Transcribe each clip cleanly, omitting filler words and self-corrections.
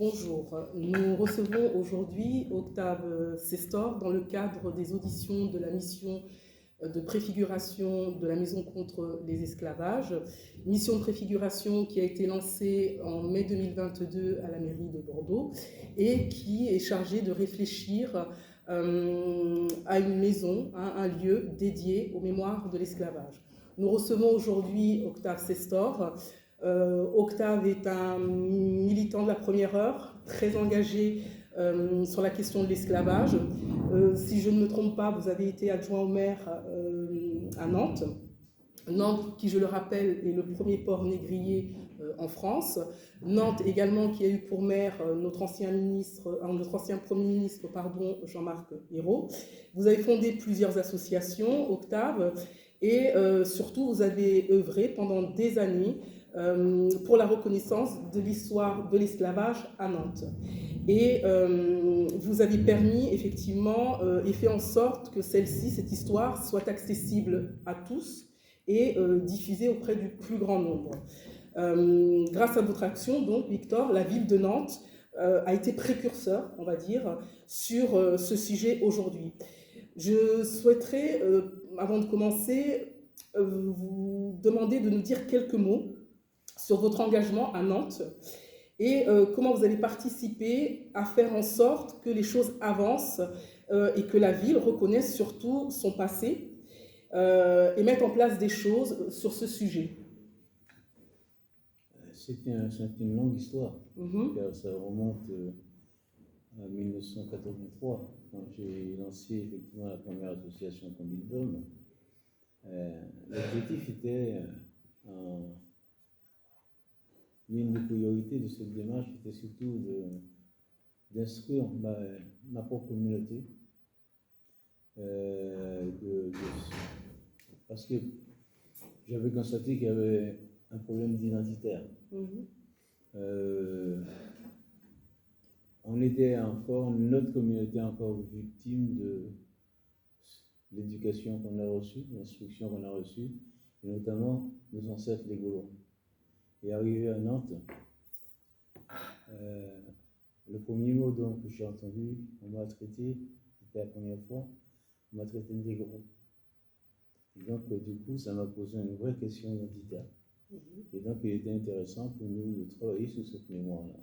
Bonjour, nous recevons aujourd'hui Octave Sestor dans le cadre des auditions de la mission de préfiguration de la Maison contre les esclavages. Mission de préfiguration qui a été lancée en mai 2022 à la mairie de Bordeaux et qui est chargée de réfléchir à une maison, un lieu dédié aux mémoires de l'esclavage. Nous recevons aujourd'hui Octave Sestor. Octave est un militant de la première heure, très engagé sur la question de l'esclavage. Si je ne me trompe pas, vous avez été adjoint au maire à Nantes. Nantes, qui je le rappelle, est le premier port négrier en France. Nantes également, qui a eu pour maire notre ancien Premier ministre, Jean-Marc Ayrault. Vous avez fondé plusieurs associations, Octave, et surtout vous avez œuvré pendant des années pour la reconnaissance de l'histoire de l'esclavage à Nantes. Et vous avez permis effectivement et fait en sorte que cette histoire, soit accessible à tous et diffusée auprès du plus grand nombre. Grâce à votre action, donc, Victor, la ville de Nantes a été précurseur, on va dire, sur ce sujet aujourd'hui. Je souhaiterais, avant de commencer, vous demander de nous dire quelques mots sur votre engagement à Nantes et comment vous allez participer à faire en sorte que les choses avancent et que la ville reconnaisse surtout son passé et mette en place des choses sur ce sujet. C'est une longue histoire, car ça remonte à 1983, quand j'ai lancé effectivement la première association Combine d'Hommes. L'objectif était, l'une des priorités de cette démarche était surtout d'instruire ma propre communauté, parce que j'avais constaté qu'il y avait un problème d'identitaire. On était encore, notre communauté encore victime de l'éducation qu'on a reçue, l'instruction qu'on a reçue, et notamment nos ancêtres les Gaulois. Et arrivé à Nantes, le premier mot donc, que j'ai entendu, on m'a traité, c'était la première fois, on m'a traité de négro. Et donc, du coup, ça m'a posé une vraie question identitaire. Et donc, il était intéressant pour nous de travailler sur cette mémoire-là.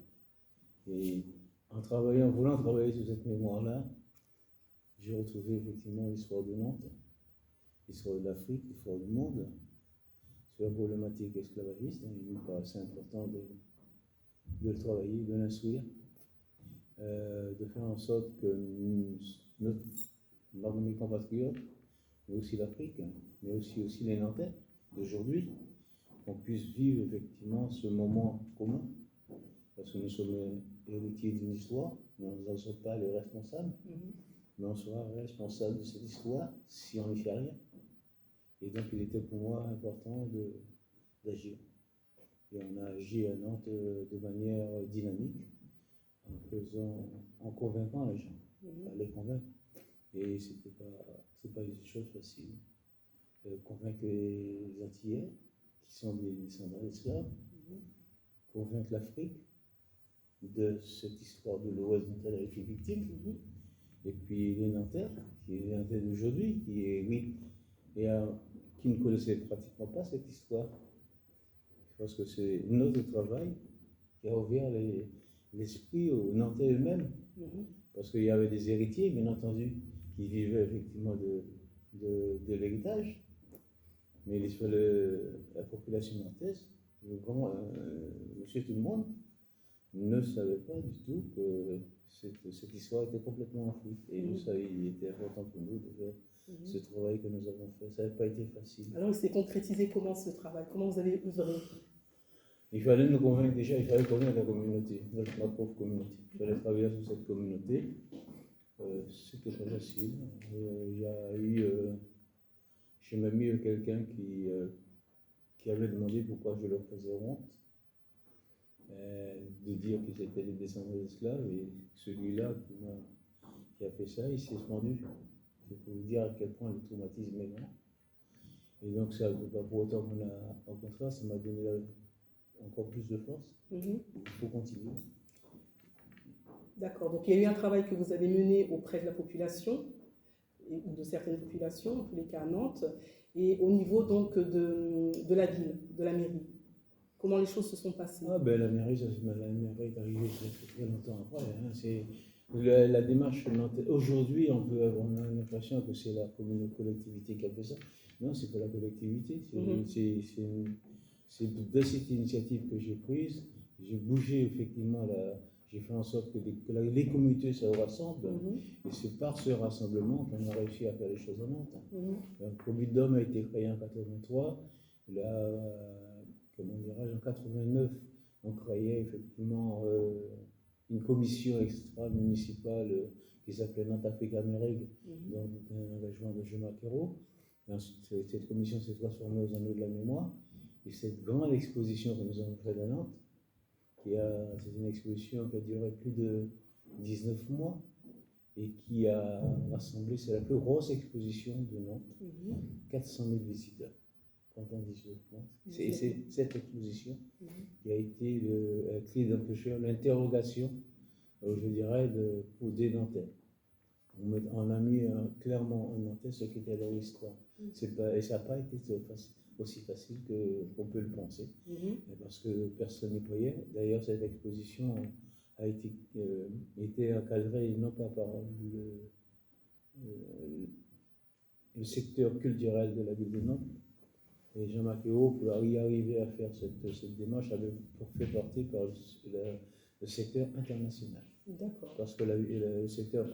Et en voulant travailler sur cette mémoire-là, j'ai retrouvé effectivement l'histoire de Nantes, l'histoire de l'Afrique, l'histoire du monde, sur la problématique esclavagiste. Il me paraissait important de le travailler, de l'instruire, de faire en sorte que mes compatriotes, mais aussi l'Afrique, mais aussi les Nantais d'aujourd'hui, qu'on puisse vivre effectivement ce moment commun, parce que nous sommes héritiers d'une histoire, nous n'en sommes pas les responsables, mais on sera responsable de cette histoire si on n'y fait rien. Et donc il était pour moi important d'agir. Et on a agi à Nantes de manière dynamique, en convainquant les gens, les convaincre. Et c'est pas une chose facile. Convaincre les Antillais, qui sont des descendants d'esclaves, convaincre l'Afrique de cette histoire de l'Ouest dont elle a été victime, et puis les Nantais, qui est les Nantais d'aujourd'hui, qui ne connaissaient pratiquement pas cette histoire. Je pense que c'est notre travail qui a ouvert l'esprit aux Nantais eux-mêmes, parce qu'il y avait des héritiers, bien entendu, qui vivaient effectivement de l'héritage, mais la population nantaise, monsieur tout le monde, ne savait pas du tout que cette histoire était complètement enfouie. Et nous, il était important pour nous de faire ce travail que nous avons fait. Ça n'avait pas été facile. Alors, il s'est concrétisé comment ce travail? Comment vous avez œuvré? Il fallait nous convaincre déjà, il fallait convaincre la communauté, ma propre communauté. Il fallait travailler sur cette communauté. C'était pas facile. Il y a eu, chez mamie, quelqu'un qui avait demandé pourquoi je leur faisais honte, de dire qu'ils étaient des descendants d'esclaves, et celui-là qui a fait ça, il s'est pendu. C'est pour vous dire à quel point le traumatisme est grand. Et donc, ça, pas pour autant qu'on a, au contraire, ça m'a donné encore plus de force. Il faut continuer. D'accord. Donc il y a eu un travail que vous avez mené auprès de la population, ou de certaines populations, en tous les cas à Nantes, et au niveau donc de la ville, de la mairie. Comment les choses se sont passées? Ah ben la mairie, la mairie est arrivée très longtemps après. Hein. C'est la démarche nantaise. Aujourd'hui, on a l'impression que c'est la collectivité qui a fait ça. Non, c'est pas la collectivité. C'est de cette initiative que j'ai prise. J'ai bougé effectivement, j'ai fait en sorte que les communautés se rassemblent. Et c'est par ce rassemblement qu'on a réussi à faire les choses en Nantes. Le Comité d'Hommes a été créé en 83. Là, comment dirais-je, en 89, on créait effectivement une commission extra-municipale qui s'appelait Nantes Africa Amérique, dans un engagement de Jean Maquero. Cette commission s'est transformée aux Anneaux de la Mémoire. Et cette grande exposition que nous avons faite à Nantes, c'est une exposition qui a duré plus de 19 mois et qui a rassemblé, c'est la plus grosse exposition de Nantes, 400 000 visiteurs. C'est cette exposition qui a été la clé d'empêcheur, l'interrogation, je dirais, pour des Nantais. On a mis clairement en Nantais ce qu'était leur histoire. Et ça n'a pas été aussi facile qu'on peut le penser, parce que personne n'y croyait. D'ailleurs, cette exposition a été encadrée non pas par le secteur culturel de la ville de Nantes. Et Jean Maquero, pour y arriver à faire cette démarche, avait fait porter par le secteur international. D'accord. Parce que le secteur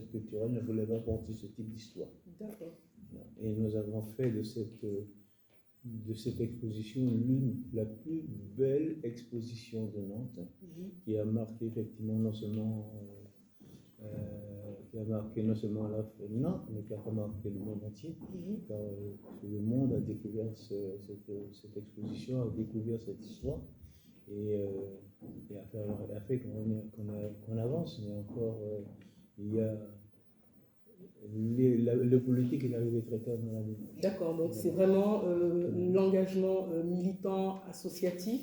culturel ne voulait pas porter ce type d'histoire. D'accord. Et nous avons fait de cette exposition la plus belle exposition de Nantes, qui a marqué effectivement non seulement Nantes, mais qui a marqué le monde entier. Car le monde a découvert cette exposition, a découvert cette histoire, et a fait qu'on avance, mais encore il y a le politique est arrivé très tard dans la vie. D'accord, donc c'est vraiment l'engagement militant associatif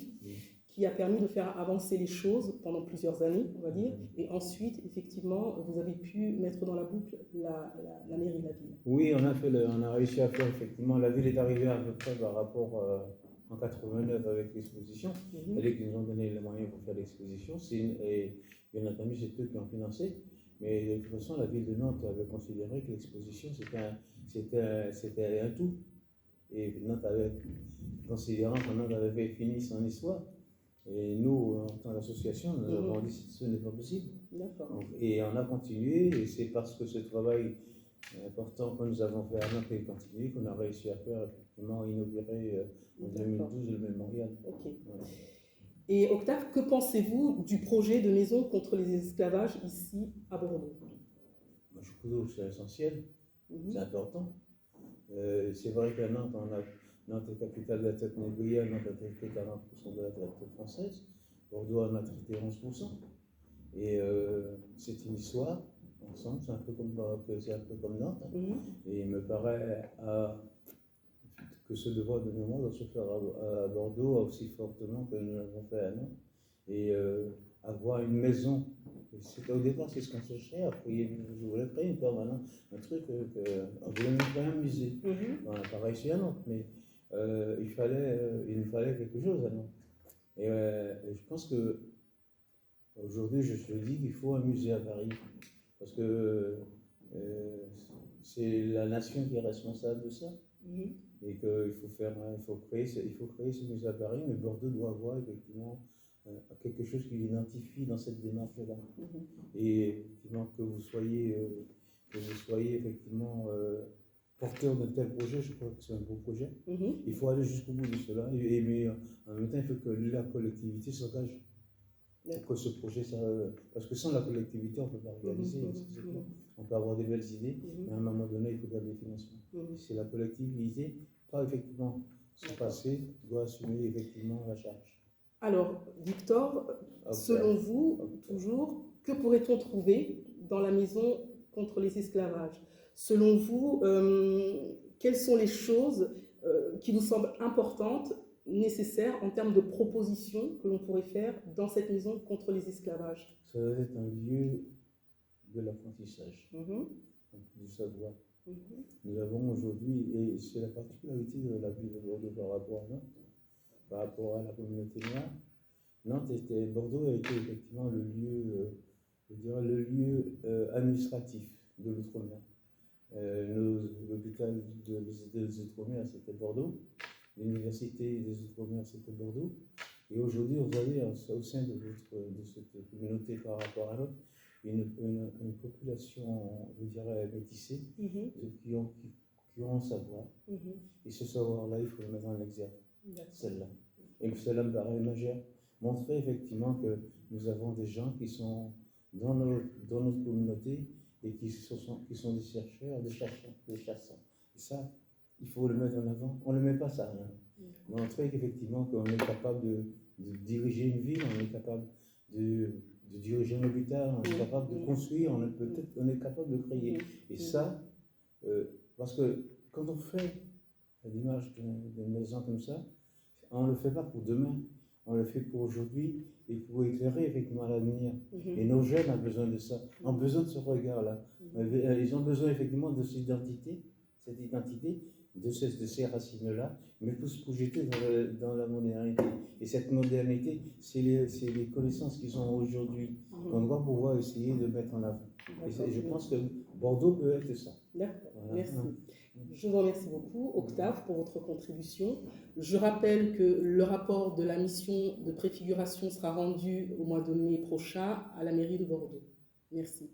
qui a permis de faire avancer les choses pendant plusieurs années, on va dire, et ensuite, effectivement, vous avez pu mettre dans la boucle la mairie de la ville. Oui, on a réussi à faire, effectivement, la ville est arrivée à peu près par rapport en 89 avec l'exposition, c'est-à-dire qu'ils nous ont donné les moyens pour faire l'exposition, et bien entendu, c'est eux qui ont financé. Mais de toute façon, la ville de Nantes avait considéré que l'exposition, c'était un tout. Et Nantes avait, considérant que Nantes avait fini son histoire, et nous, en tant qu'association, nous avons dit que ce n'est pas possible. Et on a continué, et c'est parce que ce travail important que nous avons fait à Nantes est continué qu'on a réussi à faire, effectivement, inaugurer en 2012 le mémorial. Okay. Voilà. Et Octave, que pensez-vous du projet de maison contre les esclavages ici à Bordeaux? Je trouve que c'est essentiel, c'est important. C'est vrai qu'à Nantes, Nantes est capitale de la traite négrière, Nantes a traité 40% de la traite française, Bordeaux en a traité 11%. Et c'est une histoire, ensemble, c'est un peu comme Nantes. Et il me paraît que ce devoir de mémoire doit se faire à Bordeaux aussi fortement que nous l'avons fait à Nantes. Et avoir une maison, au départ c'est ce qu'on cherchait, après je voulais créer une permanence, un truc, on voulait même créer un musée. On n'a pas réussi à Nantes, mais il nous fallait quelque chose à Nantes. Et je pense que aujourd'hui je te dis qu'il faut un musée à Paris, parce que c'est la nation qui est responsable de ça. Et qu'il faut créer ce musée à Paris, mais Bordeaux doit avoir effectivement quelque chose qui l'identifie dans cette démarche-là. Et effectivement, que vous soyez effectivement porteur d'un tel projet, je crois que c'est un beau projet. Il faut aller jusqu'au bout de cela, mais en même temps, il faut que la collectivité s'engage pour que ce projet, parce que sans la collectivité, on ne peut pas réaliser. On peut avoir des belles idées, mais à un moment donné, il faudra des financements. C'est la collectivité, pas effectivement se passer, doit assumer effectivement la charge. Alors, Victor, selon vous, toujours, que pourrait-on trouver dans la maison contre les esclavages? Selon vous, quelles sont les choses qui vous semblent importantes nécessaire en termes de propositions que l'on pourrait faire dans cette maison contre les esclavages? Ça doit être un lieu de l'apprentissage, Mhm, du savoir. mhm, Nous avons aujourd'hui, et c'est la particularité de la ville de Bordeaux par rapport à Nantes, par rapport à la communauté noire. Bordeaux a été effectivement le lieu, je dirais, le lieu administratif de l'outre-mer. L'hôpital des Outre-mer, c'était Bordeaux. L'université des Outre-mer, c'était Bordeaux. Et aujourd'hui, vous avez au sein de cette communauté par rapport à l'autre, une population, je dirais, métissée, mhm, qui ont un savoir. mhm. Et ce savoir-là, il faut le mettre en exergue, D'accord. celle-là. Et cela me paraît majeur. Montrer effectivement que nous avons des gens qui sont dans notre communauté et qui sont des chercheurs, des chasseurs. Et ça, il faut le mettre en avant. On ne le met pas ça. Hein. Montrer qu'effectivement qu'on est capable de diriger une ville, on est capable de diriger un hôpital, on est capable de construire, on est capable de créer. Et ça, parce que quand on fait l'image d'une maison comme ça, on ne le fait pas pour demain, on le fait pour aujourd'hui et pour éclairer effectivement l'avenir. Et nos jeunes ont besoin de ça, ont besoin de ce regard-là. Ils ont besoin effectivement de cette identité, de ces racines-là, mais pour se projeter dans la modernité. Et cette modernité, c'est les connaissances qui sont aujourd'hui, qu'on doit pouvoir essayer de mettre en avant. Et je pense que Bordeaux peut être ça. D'accord, voilà. Merci. Je vous remercie beaucoup, Octave, pour votre contribution. Je rappelle que le rapport de la mission de préfiguration sera rendu au mois de mai prochain à la mairie de Bordeaux. Merci.